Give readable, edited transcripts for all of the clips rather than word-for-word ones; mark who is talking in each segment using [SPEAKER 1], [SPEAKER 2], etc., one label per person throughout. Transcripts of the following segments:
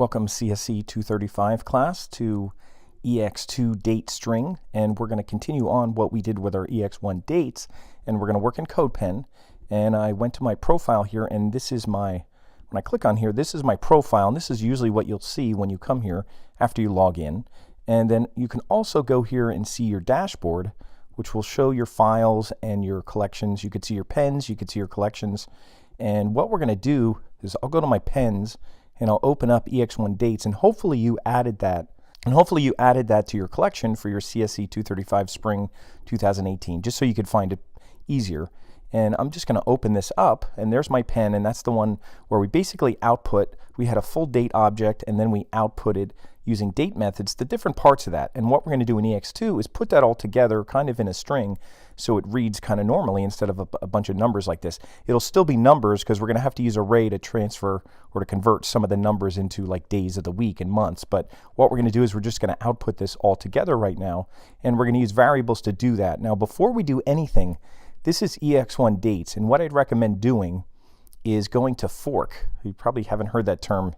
[SPEAKER 1] Welcome csc235 class to ex2-datestring, and we're going to continue on what we did with our ex1 dates, and we're going to work in CodePen. And I went to my profile here, and this is my, when I click on here, this is my profile, and this is usually what you'll see when you come here after you log in. And then you can also go here and see your dashboard, which will show your files and your collections. You could see your pens, you could see your collections. And what we're going to do is I'll go to my pens and I'll open up ex1 dates, and hopefully you added that. And hopefully you added that to your collection for your csc235 spring 2018, just so you could find it easier. And I'm just going to open this up, and there's my pen, and that's the one where we basically output. We had a full date object, and then we outputted using date methods the different parts of that. And what we're going to do in ex2 is put that all together kind of in a string so it reads kind of normally instead of a bunch of numbers like this. It'll still be numbers because we're going to have to use array to transfer or to convert some of the numbers into like days of the week and months. But what we're going to do is we're just going to output this all together right now, and we're going to use variables to do that. Now, before we do anything, this is ex1 dates, and what I'd recommend doing is going to fork. You probably haven't heard that term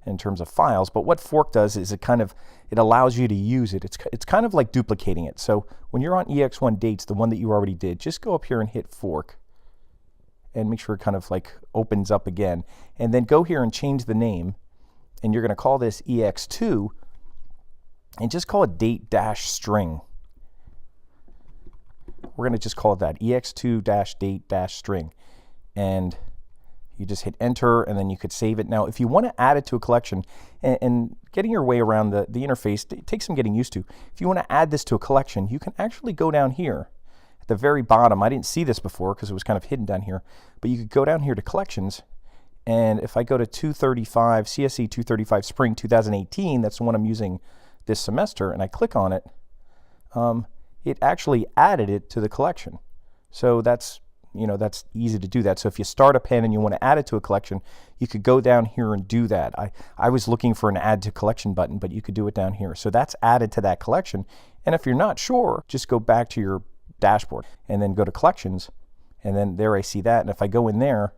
[SPEAKER 1] in terms of files, but what fork does is it allows you to use it. It's kind of like duplicating it. So when you're on ex1 dates, the one that you already did, just go up here and hit fork and make sure it kind of like opens up again, and then go here and change the name, and you're going to call this ex2 and just call it date-string. We're going to just call it that, ex2-date-string, and you just hit enter, and then you could save it. Now, if you want to add it to a collection, and getting your way around the interface, it takes some getting used to. If you want to add this to a collection, you can actually go down here at the very bottom. I didn't see this before because it was kind of hidden down here, but you could go down here to collections, and if I go to 235, csc235 spring 2018, that's the one I'm using this semester, and I click on it, it actually added it to the collection. So that's easy to do that. So if you start a pen and you want to add it to a collection, you could go down here and do that. I was looking for an add to collection button, but you could do it down here. So that's added to that collection. And if you're not sure, just go back to your dashboard and then go to collections, and then there I see that. And if I go in there,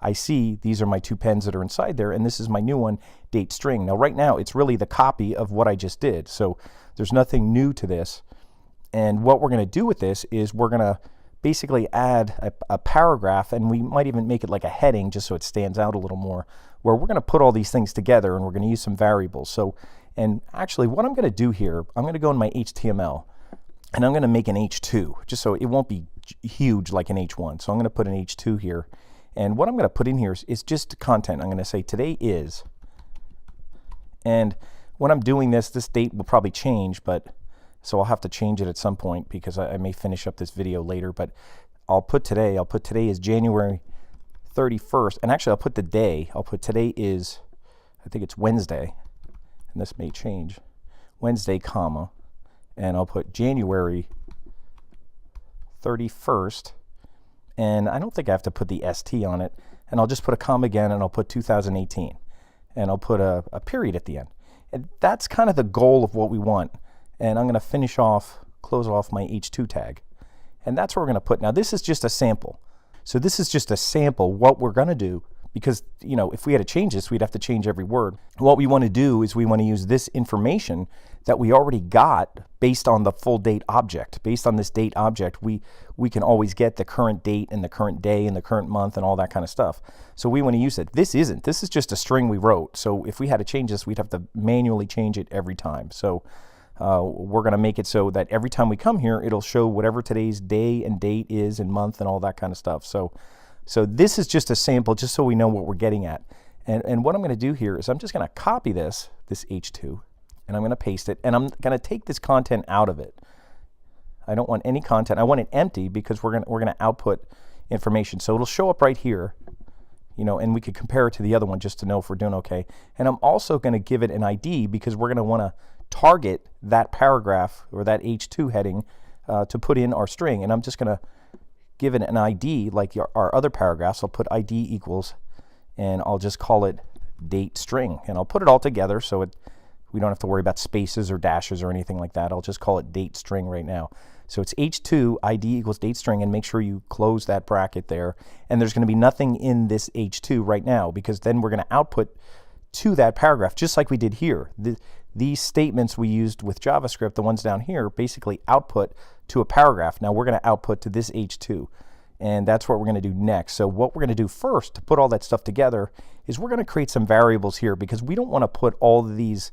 [SPEAKER 1] I see these are my two pens that are inside there, and this is my new one, date string. Now right now it's really the copy of what I just did. So there's nothing new to this. And what we're going to do with this is we're going to basically add a paragraph, and we might even make it like a heading just so it stands out a little more, where we're going to put all these things together, and we're going to use some variables. So, and actually what I'm going to do here, I'm going to go in my HTML, and I'm going to make an H2 just so it won't be huge like an H1. So I'm going to put an H2 here, and what I'm going to put in here is just content. I'm going to say today is, and when I'm doing this date will probably change, but so I'll have to change it at some point because I may finish up this video later, but I'll put today is January 31st, and actually I'll put the day. I'll put today is, I think it's Wednesday, and this may change, Wednesday, comma, and I'll put January 31st, and I don't think I have to put the ST on it, and I'll just put a comma again, and I'll put 2018, and I'll put a period at the end. And that's kind of the goal of what we want. And I'm going to close off my H2 tag. And that's what we're going to put. Now this is just a sample. So this is just a sample what we're going to do, because if we had to change this, we'd have to change every word. What we want to do is we want to use this information that we already got based on the full date object. Based on this date object, we can always get the current date and the current day and the current month and all that kind of stuff. So we want to use it. This is just a string we wrote. So if we had to change this, we'd have to manually change it every time. So we're going to make it so that every time we come here, it'll show whatever today's day and date is and month and all that kind of stuff. So this is just a sample, just so we know what we're getting at. And what I'm going to do here is I'm just going to copy this H2, and I'm going to paste it, and I'm going to take this content out of it. I don't want any content. I want it empty because we're going to output information. So it'll show up right here, and we could compare it to the other one just to know if we're doing okay. And I'm also going to give it an ID because we're going to want to target that paragraph or that H2 heading to put in our string, and I'm just going to give it an ID like our other paragraphs. I'll put ID equals, and I'll just call it date string, and I'll put it all together so we don't have to worry about spaces or dashes or anything like that. I'll just call it date string right now. So it's H2 ID equals date string, and make sure you close that bracket there, and there's going to be nothing in this H2 right now because then we're going to output to that paragraph, just like we did here. These statements we used with JavaScript, the ones down here, basically output to a paragraph. Now we're going to output to this H2, and that's what we're going to do next. So what we're going to do first to put all that stuff together is we're going to create some variables here, because we don't want to put all of these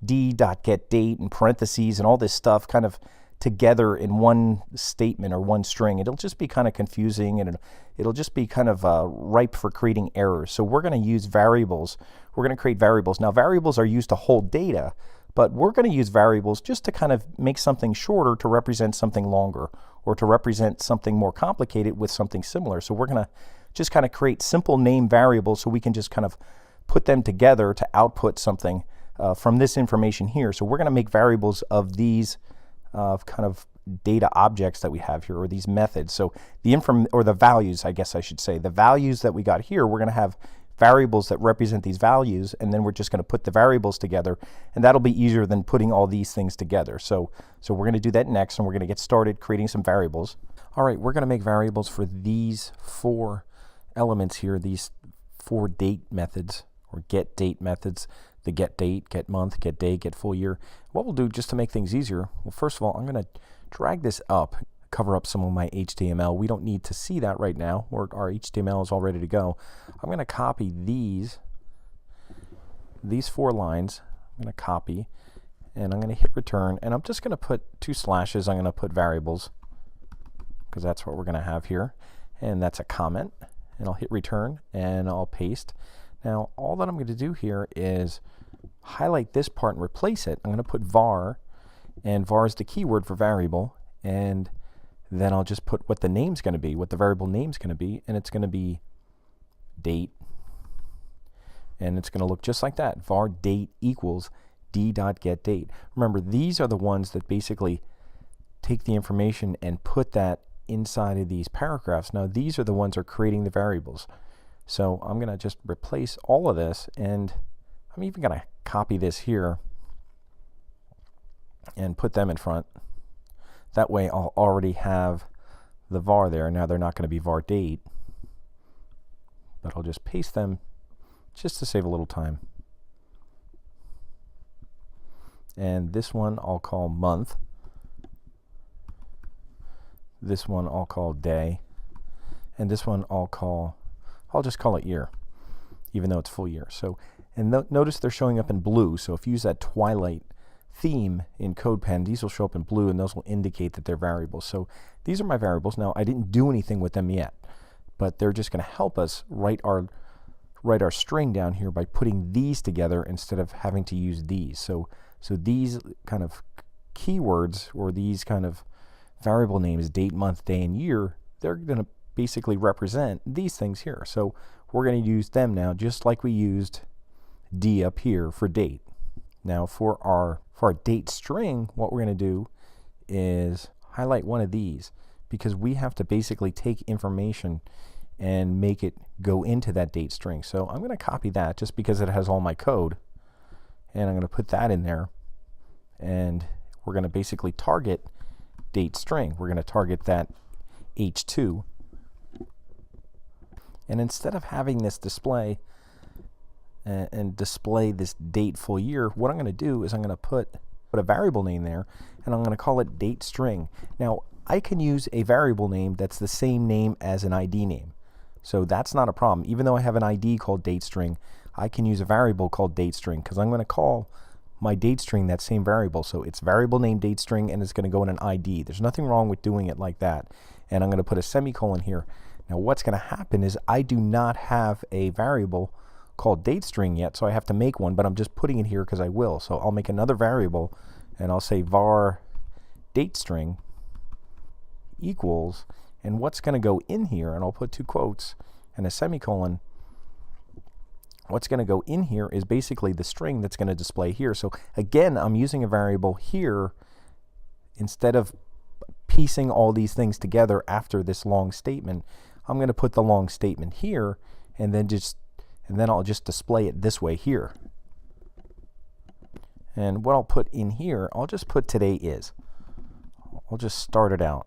[SPEAKER 1] d.getDate and parentheses and all this stuff kind of together in one statement or one string. It'll just be kind of confusing, and it'll just be kind of ripe for creating errors. So we're going to use variables. We're going to create variables. Now variables are used to hold data, but we're going to use variables just to kind of make something shorter to represent something longer, or to represent something more complicated with something similar. So we're going to just kind of create simple name variables so we can just kind of put them together to output something from this information here. So we're going to make variables of these kind of data objects that we have here, or these methods. So the values, I guess I should say, the values that we got here, we're going to have variables that represent these values, and then we're just going to put the variables together, and that'll be easier than putting all these things together. So we're going to do that next, and we're going to get started creating some variables. All right, we're going to make variables for these 4 elements here, these 4 date methods, or get date methods. The get date, get month, get day, get full year. What we'll do just to make things easier, well, first of all, I'm going to drag this up, cover up some of my HTML. We don't need to see that right now. Our HTML is all ready to go. I'm going to copy these 4 lines. I'm going to copy, and I'm going to hit return, and I'm just going to put 2 slashes. I'm going to put variables, because that's what we're going to have here, and that's a comment, and I'll hit return, and I'll paste. Now all that I'm going to do here is highlight this part and replace it. I'm going to put var, and var is the keyword for variable, and then I'll just put what the name's going to be, what the variable name's going to be, and it's going to be date, and it's going to look just like that. Var date equals d.getDate. Remember, these are the ones that basically take the information and put that inside of these paragraphs. Now these are the ones that are creating the variables. So I'm going to just replace all of this, and I'm even going to copy this here and put them in front. That way I'll already have the var there. Now they're not going to be var date, but I'll just paste them just to save a little time. And this one I'll call month. This one I'll call day. And this one I'll just call it year, even though it's full year. So, and notice they're showing up in blue. So if you use that twilight theme in CodePen, these will show up in blue, and those will indicate that they're variables. So these are my variables. Now I didn't do anything with them yet, but they're just going to help us write our string down here by putting these together instead of having to use these. So these kind of keywords, or these kind of variable names, date, month, day, and year, they're going to basically represent these things here. So we're going to use them now, just like we used D up here for date. Now for our date string, what we're going to do is highlight one of these, because we have to basically take information and make it go into that date string. So I'm going to copy that just because it has all my code, and I'm going to put that in there, and we're going to basically target date string. We're going to target that H2. And instead of having this display and display this date full year, what I'm going to do is I'm going to put a variable name there, and I'm going to call it date string. Now I can use a variable name that's the same name as an ID name, so that's not a problem. Even though I have an ID called date string, I can use a variable called date string, because I'm going to call my date string that same variable. So it's variable name date string, and it's going to go in an ID. There's nothing wrong with doing it like that. And I'm going to put a semicolon here. Now what's going to happen is I do not have a variable called date string yet, so I have to make one, but I'm just putting it here because I will. So I'll make another variable, and I'll say var date string equals, and what's going to go in here, and I'll put 2 quotes and a semicolon. What's going to go in here is basically the string that's going to display here. So again, I'm using a variable here instead of piecing all these things together after this long statement. I'm going to put the long statement here, and then I'll just display it this way here. And what I'll put in here, I'll just put today is. I'll just start it out,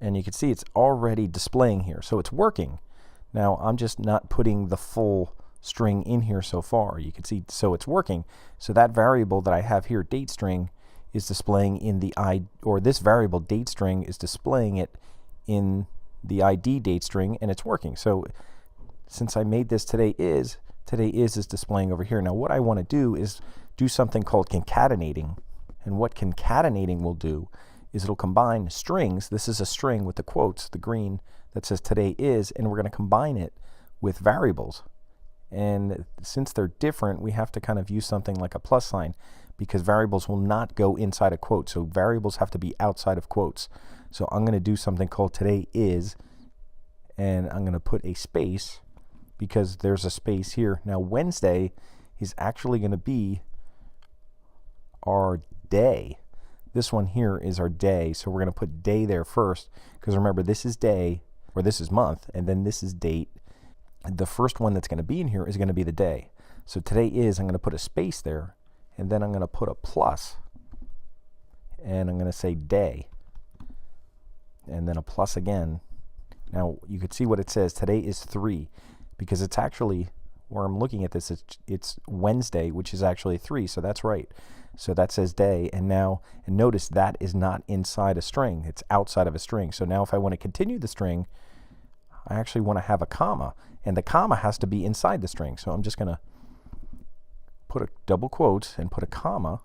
[SPEAKER 1] and you can see it's already displaying here, so it's working. Now I'm just not putting the full string in here so far. You can see, so it's working. So that variable that I have here, date string, is displaying in the or this variable date string is displaying it in the ID date string, and it's working. So since I made this today is displaying over here. Now what I want to do is do something called concatenating. And what concatenating will do is it'll combine strings. This is a string with the quotes, the green, that says today is, and we're going to combine it with variables. And since they're different, we have to kind of use something like a plus sign, because variables will not go inside a quote. So variables have to be outside of quotes. So I'm going to do something called today is, and I'm going to put a space because there's a space here. Now Wednesday is actually going to be our day. This one here is our day, so we're going to put day there first, because remember, this is day, or this is month, and then this is date. The first one that's going to be in here is going to be the day. So today is, I'm going to put a space there, and then I'm going to put a plus, and I'm going to say day, and then a plus again. Now you can see what it says, today is 3, because it's actually, where I'm looking at this, it's Wednesday, which is actually 3, so that's right. So that says day, and now, and notice that is not inside a string, it's outside of a string. So now if I want to continue the string, I actually want to have a comma, and the comma has to be inside the string. So I'm just going to put a double quotes and put a comma,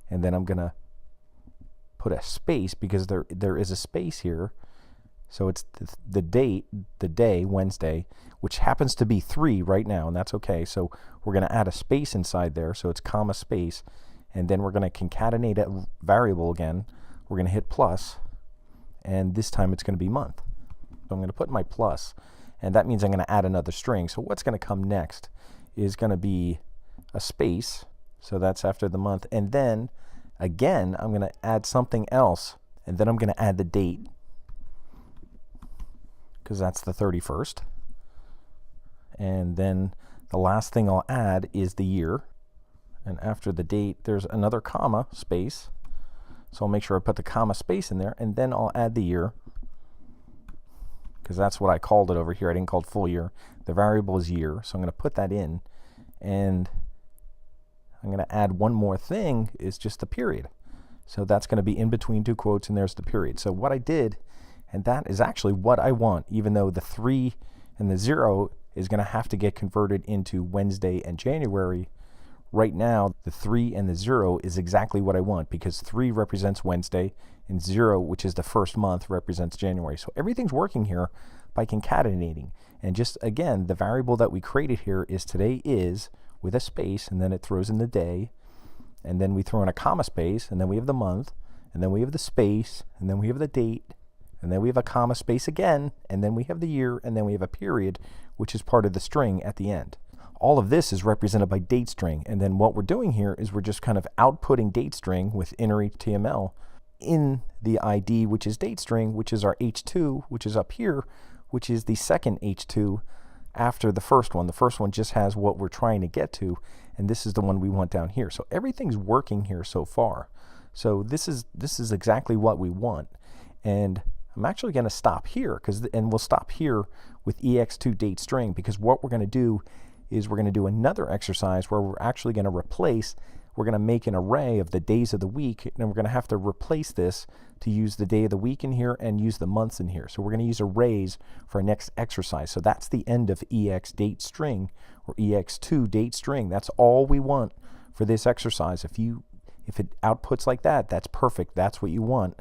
[SPEAKER 1] and then I'm going to put a space, because there is a space here. So it's the date, the day, Wednesday, which happens to be 3 right now, and that's okay. So we're going to add a space inside there, so it's comma space, and then we're going to concatenate a variable again. We're going to hit plus, and this time it's going to be month. So I'm going to put my plus, and that means I'm going to add another string. So what's going to come next is going to be a space, so that's after the month, and then again I'm going to add something else, and then I'm going to add the date, because that's the 31st. And then the last thing I'll add is the year. And after the date, there's another comma space. So I'll make sure I put the comma space in there, and then I'll add the year, because that's what I called it over here. I didn't call it full year. The variable is year, so I'm going to put that in. And I'm going to add one more thing, is just the period. So that's going to be in between 2 quotes, and there's the period. So what I did, and that is actually what I want, even though the 3 and the 0 is going to have to get converted into Wednesday and January. Right now, the 3 and the 0 is exactly what I want, because 3 represents Wednesday, and 0, which is the first month, represents January. So everything's working here by concatenating. And just again, the variable that we created here is today is, with a space, and then it throws in the day, and then we throw in a comma space, and then we have the month, and then we have the space, and then we have the date, and then we have a comma space again, and then we have the year, and then we have a period, which is part of the string at the end. All of this is represented by date string, and then what we're doing here is we're just kind of outputting date string with inner HTML in the ID, which is date string, which is our H2, which is up here, which is the second H2 after the first one. The first one just has what we're trying to get to, and this is the one we want down here. So everything's working here so far. So this is exactly what we want. And I'm actually going to stop here, and we'll stop here with ex2-datestring, because what we're going to do is we're going to do another exercise where we're actually going to replace, we're going to make an array of the days of the week, and we're going to have to replace this to use the day of the week in here and use the months in here. So we're going to use arrays for our next exercise. So that's the end of ex-datestring, or ex2-datestring. That's all we want for this exercise. If it outputs like that, that's perfect. That's what you want.